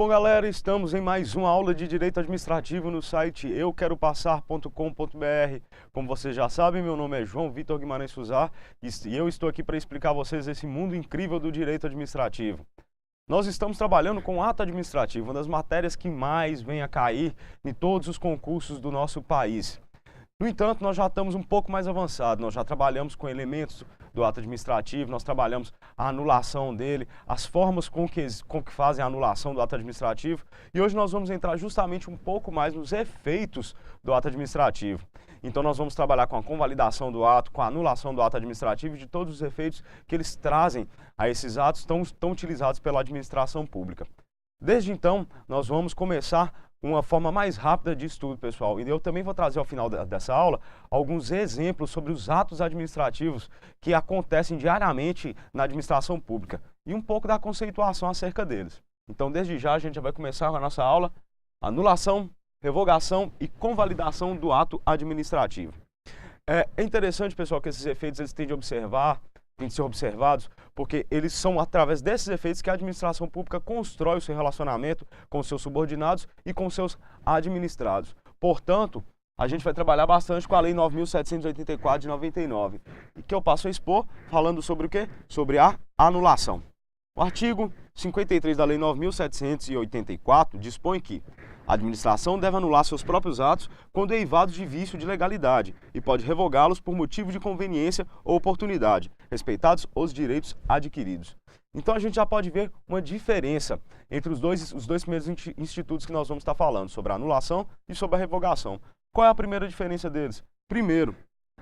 bom, galera? Estamos em mais uma aula de Direito Administrativo no site euqueropassar.com.br. Como vocês já sabem, meu nome é João Vitor Guimarães Fusar e eu estou aqui para explicar a vocês esse mundo incrível do Direito Administrativo. Nós estamos trabalhando com ato administrativo, uma das matérias que mais vem a cair em todos os concursos do nosso país. No entanto, nós já estamos um pouco mais avançados, nós já trabalhamos com elementos do ato administrativo, nós trabalhamos a anulação dele, as formas com que fazem a anulação do ato administrativo, e hoje nós vamos entrar justamente um pouco mais nos efeitos do ato administrativo. Então nós vamos trabalhar com a convalidação do ato, com a anulação do ato administrativo e de todos os efeitos que eles trazem a esses atos tão utilizados pela administração pública. Desde então, nós vamos começar uma forma mais rápida de estudo, pessoal. E eu também vou trazer ao final dessa aula alguns exemplos sobre os atos administrativos que acontecem diariamente na administração pública e um pouco da conceituação acerca deles. Então, desde já, a gente já vai começar com a nossa aula: anulação, revogação e convalidação do ato administrativo. É interessante, pessoal, que esses efeitos eles têm de ser observados, porque eles são através desses efeitos que a administração pública constrói o seu relacionamento com seus subordinados e com seus administrados. Portanto, a gente vai trabalhar bastante com a Lei 9.784 de 99, e que eu passo a expor falando sobre o quê? Sobre a anulação. O artigo 53 da Lei 9.784 dispõe que a administração deve anular seus próprios atos quando eivados de vício de legalidade e pode revogá-los por motivo de conveniência ou oportunidade, respeitados os direitos adquiridos. Então a gente já pode ver uma diferença entre os dois primeiros institutos que nós vamos estar falando, sobre a anulação e sobre a revogação. Qual é a primeira diferença deles? Primeiro,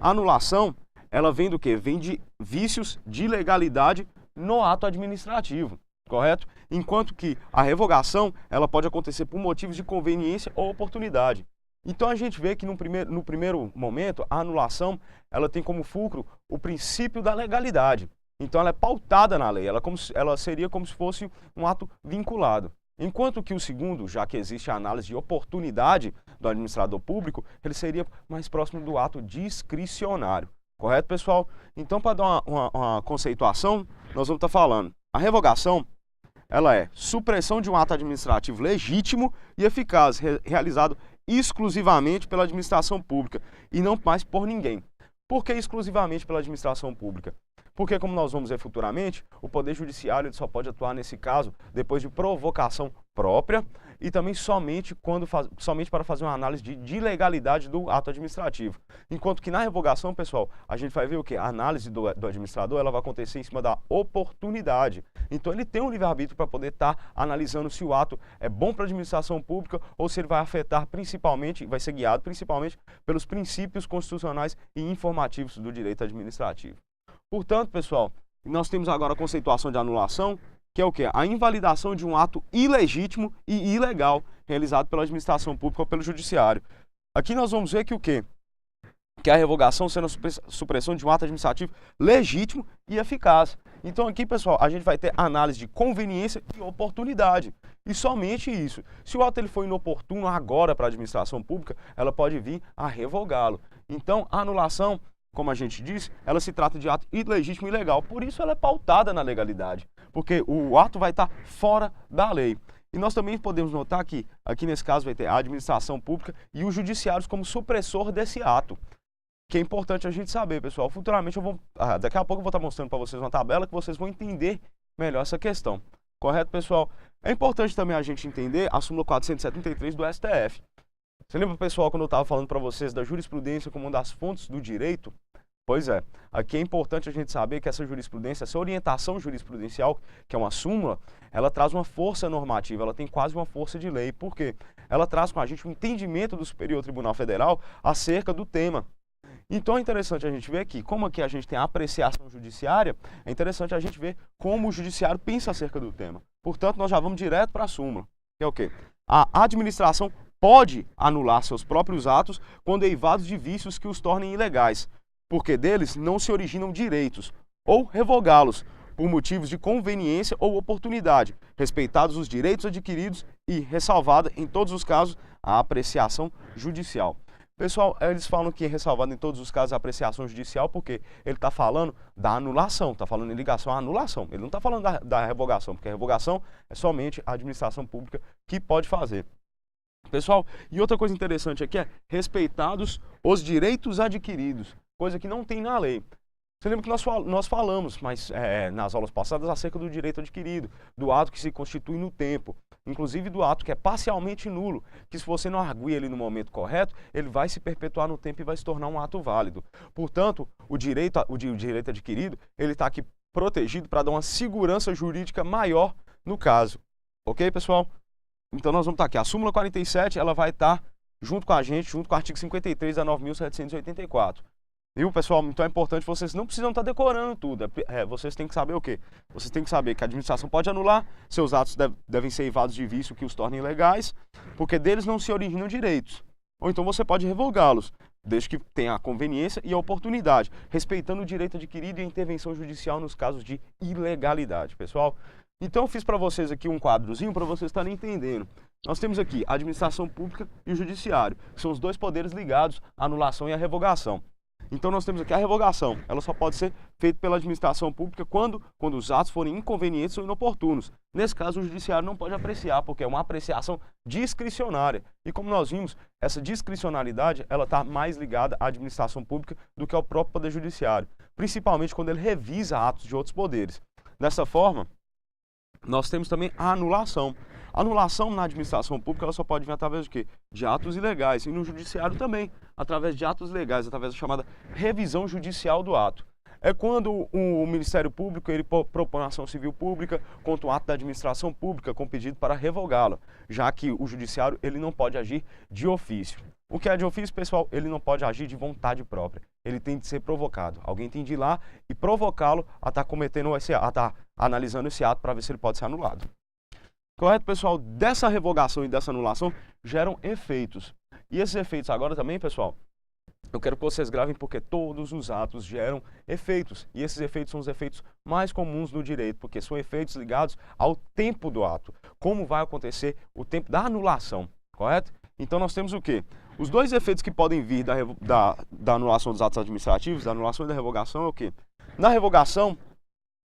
a anulação, ela vem do quê? Vem de vícios de legalidade no ato administrativo, correto? Enquanto que a revogação, ela pode acontecer por motivos de conveniência ou oportunidade. Então a gente vê que no primeiro momento, a anulação, ela tem como fulcro o princípio da legalidade. Então ela é pautada na lei, ela seria como se fosse um ato vinculado. Enquanto que o segundo, já que existe a análise de oportunidade do administrador público, ele seria mais próximo do ato discricionário. Correto, pessoal? Então, para dar uma conceituação, nós vamos estar falando: a revogação, ela é supressão de um ato administrativo legítimo e eficaz, realizado exclusivamente pela administração pública e não mais por ninguém. Por que exclusivamente pela administração pública? Porque, como nós vamos ver futuramente, o Poder Judiciário ele só pode atuar nesse caso depois de provocação própria e também somente para fazer uma análise de legalidade do ato administrativo. Enquanto que na revogação, pessoal, a gente vai ver o quê? A análise do administrador ela vai acontecer em cima da oportunidade. Então ele tem um livre-arbítrio para poder estar analisando se o ato é bom para a administração pública ou se ele vai afetar principalmente, vai ser guiado principalmente pelos princípios constitucionais e informativos do direito administrativo. Portanto, pessoal, nós temos agora a conceituação de anulação, que é o quê? A invalidação de um ato ilegítimo e ilegal realizado pela administração pública ou pelo judiciário. Aqui nós vamos ver que o quê? Que a revogação sendo a supressão de um ato administrativo legítimo e eficaz. Então aqui, pessoal, a gente vai ter análise de conveniência e oportunidade. E somente isso. Se o ato ele for inoportuno agora para a administração pública, ela pode vir a revogá-lo. Então, a anulação, como a gente disse, ela se trata de ato ilegítimo e ilegal. Por isso ela é pautada na legalidade, porque o ato vai estar fora da lei. E nós também podemos notar que, aqui nesse caso, vai ter a administração pública e os judiciários como supressor desse ato, que é importante a gente saber, pessoal. Futuramente daqui a pouco eu vou estar mostrando para vocês uma tabela que vocês vão entender melhor essa questão. Correto, pessoal? É importante também a gente entender a súmula 473 do STF. Você lembra, pessoal, quando eu estava falando para vocês da jurisprudência como uma das fontes do direito? Pois é, aqui é importante a gente saber que essa jurisprudência, essa orientação jurisprudencial, que é uma súmula, ela traz uma força normativa, ela tem quase uma força de lei. Por quê? Ela traz com a gente um entendimento do Superior Tribunal Federal acerca do tema. Então é interessante a gente ver aqui, como aqui a gente tem a apreciação judiciária, é interessante a gente ver como o judiciário pensa acerca do tema. Portanto, nós já vamos direto para a súmula, que é o quê? A administração pode anular seus próprios atos quando eivados de vícios que os tornem ilegais, porque deles não se originam direitos, ou revogá-los por motivos de conveniência ou oportunidade, respeitados os direitos adquiridos e ressalvada, em todos os casos, a apreciação judicial. Pessoal, eles falam que é ressalvado em todos os casos a apreciação judicial, porque ele está falando da anulação, está falando em ligação à anulação. Ele não está falando da revogação, porque a revogação é somente a administração pública que pode fazer. Pessoal, e outra coisa interessante aqui é respeitados os direitos adquiridos, coisa que não tem na lei. Você lembra que nós falamos nas aulas passadas acerca do direito adquirido, do ato que se constitui no tempo, inclusive do ato que é parcialmente nulo, que se você não arguir ele no momento correto, ele vai se perpetuar no tempo e vai se tornar um ato válido. Portanto, o direito adquirido, ele está aqui protegido para dar uma segurança jurídica maior no caso. Ok, pessoal? Então nós vamos estar aqui. A súmula 47, ela vai estar junto com a gente, junto com o artigo 53 da 9.784. Viu, pessoal? Então é importante, vocês não precisam estar decorando tudo. Vocês têm que saber o quê? Vocês têm que saber que a administração pode anular, seus atos devem ser eivados de vício que os tornem ilegais, porque deles não se originam direitos. Ou então você pode revogá-los, desde que tenha a conveniência e a oportunidade, respeitando o direito adquirido e a intervenção judicial nos casos de ilegalidade, pessoal. Então eu fiz para vocês aqui um quadrozinho para vocês estarem entendendo. Nós temos aqui a administração pública e o judiciário, que são os dois poderes ligados à anulação e à revogação. Então nós temos aqui a revogação, ela só pode ser feita pela administração pública quando os atos forem inconvenientes ou inoportunos. Nesse caso o judiciário não pode apreciar, porque é uma apreciação discricionária. E como nós vimos, essa discricionalidade ela está mais ligada à administração pública do que ao próprio poder judiciário, principalmente quando ele revisa atos de outros poderes. Dessa forma, nós temos também a anulação. A anulação na administração pública ela só pode vir através de quê? De atos ilegais. E no judiciário também, através de atos legais, através da chamada revisão judicial do ato. É quando o Ministério Público ele propõe uma ação civil pública contra um ato da administração pública com pedido para revogá-la, já que o judiciário ele não pode agir de ofício. O que é de ofício, pessoal? Ele não pode agir de vontade própria. Ele tem de ser provocado. Alguém tem de ir lá e provocá-lo a estar analisando esse ato para ver se ele pode ser anulado. Correto, pessoal? Dessa revogação e dessa anulação geram efeitos. E esses efeitos agora também, pessoal, eu quero que vocês gravem porque todos os atos geram efeitos. E esses efeitos são os efeitos mais comuns no direito, porque são efeitos ligados ao tempo do ato. Como vai acontecer o tempo da anulação, correto? Então nós temos o quê? Os dois efeitos que podem vir da anulação dos atos administrativos, da anulação e da revogação é o quê? Na revogação,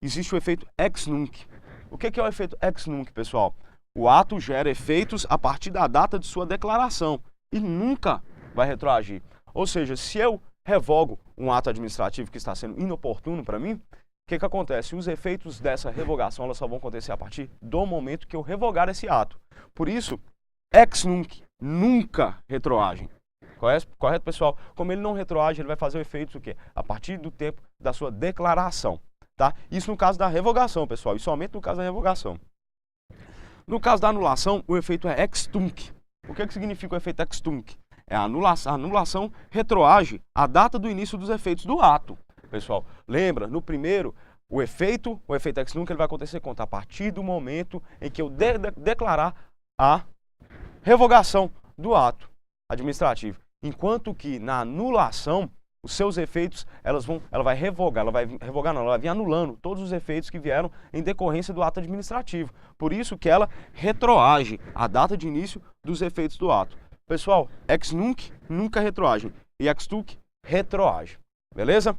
existe o efeito ex nunc. O que é o efeito ex nunc, pessoal? O ato gera efeitos a partir da data de sua declaração e nunca vai retroagir. Ou seja, se eu revogo um ato administrativo que está sendo inoportuno para mim, o que acontece? Os efeitos dessa revogação elas só vão acontecer a partir do momento que eu revogar esse ato. Por isso, ex nunc, nunca retroagem. Correto, pessoal? Como ele não retroage, ele vai fazer o efeito o quê? A partir do tempo da sua declaração. Tá? Isso no caso da revogação, pessoal, e somente no caso da revogação. No caso da anulação, o efeito é ex tunc. O que significa o efeito ex tunc? A anulação retroage a data do início dos efeitos do ato. Pessoal, lembra, no primeiro, o efeito ex nunc ele vai acontecer a partir do momento em que eu declarar a revogação do ato administrativo. Enquanto que na anulação, os seus efeitos, ela vai vir anulando todos os efeitos que vieram em decorrência do ato administrativo. Por isso que ela retroage a data de início dos efeitos do ato. Pessoal, ex nunc, nunca retroage. E ex tunc, retroage. Beleza?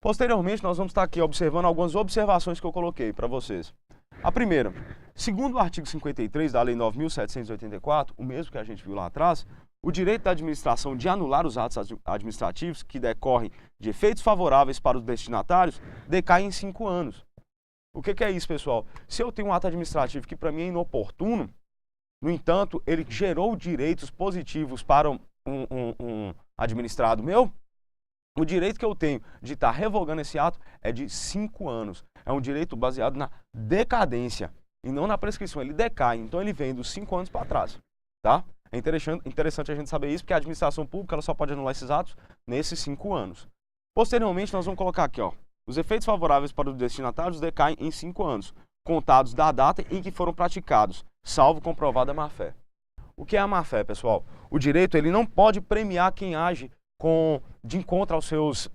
Posteriormente, nós vamos estar aqui observando algumas observações que eu coloquei para vocês. A primeira, segundo o artigo 53 da Lei 9.784, o mesmo que a gente viu lá atrás, o direito da administração de anular os atos administrativos que decorrem de efeitos favoráveis para os destinatários decai em 5 anos. O que é isso, pessoal? Se eu tenho um ato administrativo que para mim é inoportuno, no entanto, ele gerou direitos positivos para um administrado meu, o direito que eu tenho de estar revogando esse ato é de 5 anos. É um direito baseado na decadência e não na prescrição. Ele decai, então ele vem dos 5 anos para trás, tá? É interessante a gente saber isso, porque a administração pública ela só pode anular esses atos nesses 5 anos. Posteriormente, nós vamos colocar aqui, ó, os efeitos favoráveis para os destinatários decaem em 5 anos, contados da data em que foram praticados, salvo comprovada má-fé. O que é a má-fé, pessoal? O direito ele não pode premiar quem age de encontro aos seus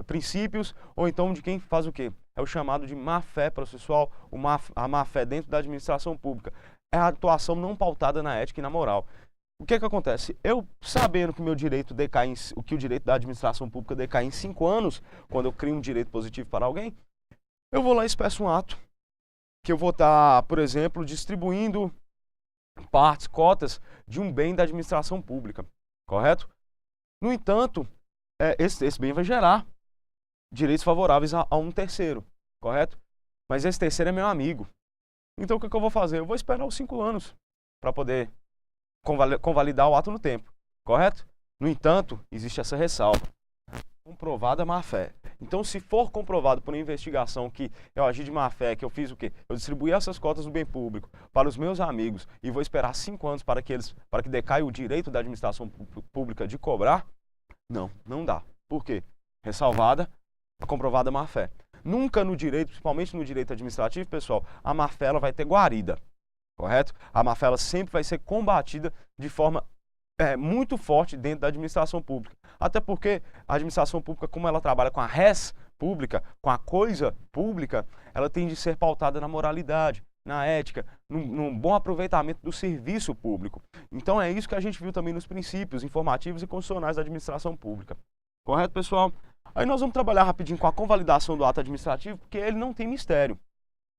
princípios, ou então de quem faz o quê? É o chamado de má-fé processual, a má-fé dentro da administração pública. É a atuação não pautada na ética e na moral. o que acontece? Eu, sabendo que o meu direito decai, que o direito da administração pública decai em 5 anos, quando eu crio um direito positivo para alguém, eu vou lá e peço um ato que eu vou estar, por exemplo, distribuindo partes, cotas de um bem da administração pública, correto? No entanto, esse bem vai gerar direitos favoráveis a um terceiro, correto? Mas esse terceiro é meu amigo. Então o que eu vou fazer? Eu vou esperar os 5 anos para poder convalidar o ato no tempo, correto? No entanto, existe essa ressalva. Comprovada má-fé. Então, se for comprovado por uma investigação que eu agi de má-fé, que eu fiz o quê? Eu distribuí essas cotas do bem público para os meus amigos e vou esperar 5 anos para que decaia o direito da administração pública de cobrar? Não dá. Por quê? Ressalvada a comprovada má-fé. Nunca no direito, principalmente no direito administrativo, pessoal, a má-fé ela vai ter guarida, correto? A má-fé ela sempre vai ser combatida de forma muito forte dentro da administração pública. Até porque a administração pública, como ela trabalha com a res pública, com a coisa pública, ela tem de ser pautada na moralidade, na ética, num bom aproveitamento do serviço público. Então é isso que a gente viu também nos princípios informativos e constitucionais da administração pública. Correto, pessoal? Aí nós vamos trabalhar rapidinho com a convalidação do ato administrativo, porque ele não tem mistério.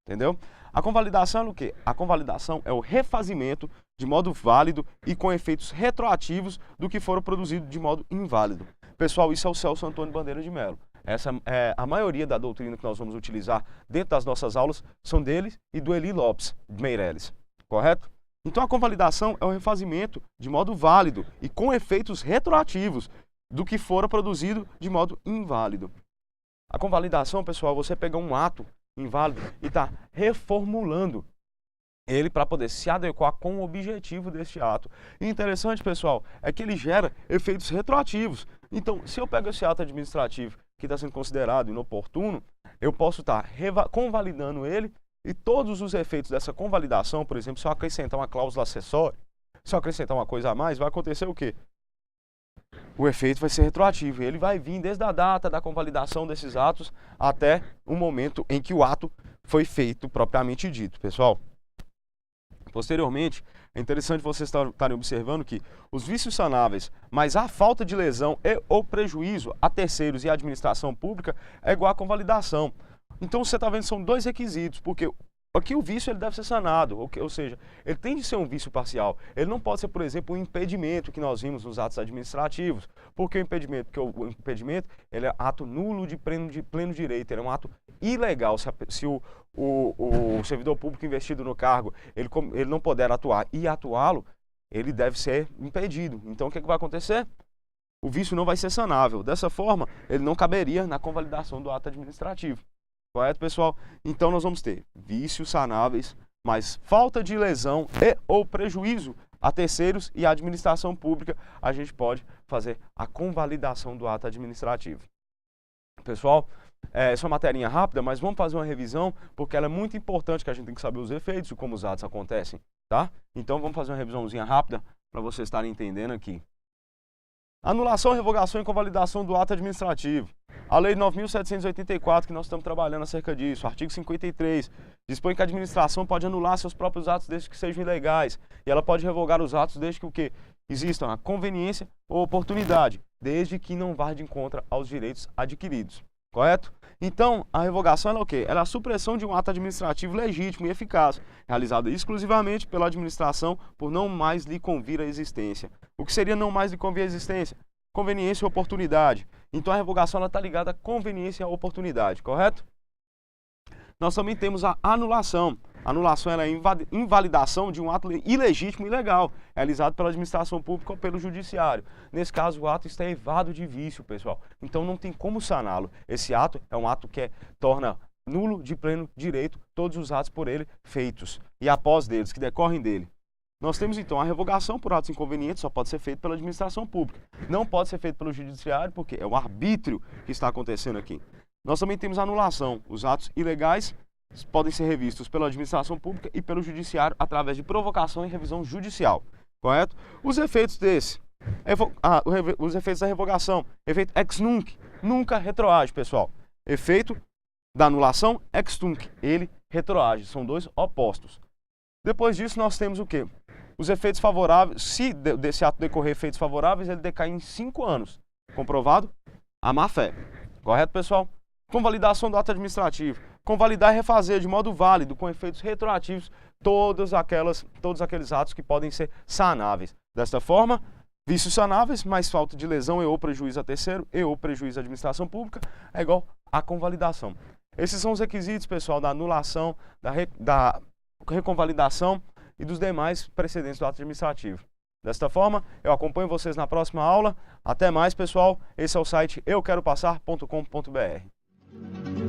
Entendeu? A convalidação é o quê? A convalidação é o refazimento de modo válido e com efeitos retroativos do que foram produzidos de modo inválido. Pessoal, isso é o Celso Antônio Bandeira de Mello. Essa é a maioria da doutrina que nós vamos utilizar dentro das nossas aulas são dele e do Eli Lopes Meireles. Correto? Então a convalidação é o refazimento de modo válido e com efeitos retroativos do que fora produzido de modo inválido. A convalidação, pessoal, você pegar um ato inválido e está reformulando ele para poder se adequar com o objetivo deste ato. E interessante, pessoal, é que ele gera efeitos retroativos. Então, se eu pego esse ato administrativo que está sendo considerado inoportuno, eu posso estar convalidando ele e todos os efeitos dessa convalidação, por exemplo, se eu acrescentar uma cláusula acessória, se eu acrescentar uma coisa a mais, vai acontecer o quê? O efeito vai ser retroativo. Ele vai vir desde a data da convalidação desses atos até o momento em que o ato foi feito propriamente dito, pessoal. Posteriormente, é interessante vocês estarem observando que os vícios sanáveis, mas a falta de lesão e ou prejuízo a terceiros e à administração pública é igual à convalidação. Então você está vendo que são 2 requisitos, porque aqui o vício ele deve ser sanado, ou seja, ele tem de ser um vício parcial. Ele não pode ser, por exemplo, um impedimento que nós vimos nos atos administrativos. Por que o impedimento? Porque o impedimento ele é ato nulo de pleno direito, ele é um ato ilegal. Se o servidor público investido no cargo ele não puder atuar e atuá-lo, ele deve ser impedido. Então o que vai acontecer? O vício não vai ser sanável. Dessa forma, ele não caberia na convalidação do ato administrativo. Correto, pessoal? Então nós vamos ter vícios sanáveis, mas falta de lesão e ou prejuízo a terceiros e à administração pública, a gente pode fazer a convalidação do ato administrativo. Pessoal, essa é uma materinha rápida, mas vamos fazer uma revisão, porque ela é muito importante, que a gente tem que saber os efeitos e como os atos acontecem, tá? Então vamos fazer uma revisãozinha rápida para vocês estarem entendendo aqui. Anulação, revogação e convalidação do ato administrativo. A Lei 9.784, que nós estamos trabalhando acerca disso, artigo 53, dispõe que a administração pode anular seus próprios atos desde que sejam ilegais. E ela pode revogar os atos desde que o quê? Existam a conveniência ou oportunidade, desde que não vá de encontro aos direitos adquiridos. Correto? Então, a revogação é o quê? Ela é a supressão de um ato administrativo legítimo e eficaz, realizado exclusivamente pela administração por não mais lhe convir a existência. O que seria não mais lhe convir a existência? Conveniência e oportunidade. Então, a revogação está ligada à conveniência e à oportunidade, correto? Nós também temos a anulação. A anulação é a invalidação de um ato ilegítimo e ilegal, realizado pela administração pública ou pelo judiciário. Nesse caso, o ato está evado de vício, pessoal. Então, não tem como saná-lo. Esse ato é um ato que torna nulo de pleno direito todos os atos por ele feitos e após deles, que decorrem dele. Nós temos, então, a revogação por atos inconvenientes, só pode ser feito pela administração pública. Não pode ser feito pelo judiciário, porque é o arbítrio que está acontecendo aqui. Nós também temos a anulação. Os atos ilegais podem ser revistos pela administração pública e pelo judiciário através de provocação e revisão judicial. Correto? Os efeitos os efeitos da revogação. Efeito ex nunc. Nunca retroage, pessoal. Efeito da anulação ex tunc. Ele retroage. São 2 opostos. Depois disso, nós temos o quê? os efeitos favoráveis, se desse ato decorrer efeitos favoráveis, ele decai em 5 anos. Comprovado? A má-fé. Correto, pessoal? Convalidação do ato administrativo. Convalidar e refazer de modo válido, com efeitos retroativos, todos aqueles atos que podem ser sanáveis. Desta forma, vícios sanáveis, mais falta de lesão e ou prejuízo a terceiro e ou prejuízo à administração pública é igual a convalidação. Esses são os requisitos, pessoal, da anulação, da reconvalidação e dos demais precedentes do ato administrativo. Desta forma, eu acompanho vocês na próxima aula. Até mais, pessoal. Esse é o site euqueropassar.com.br.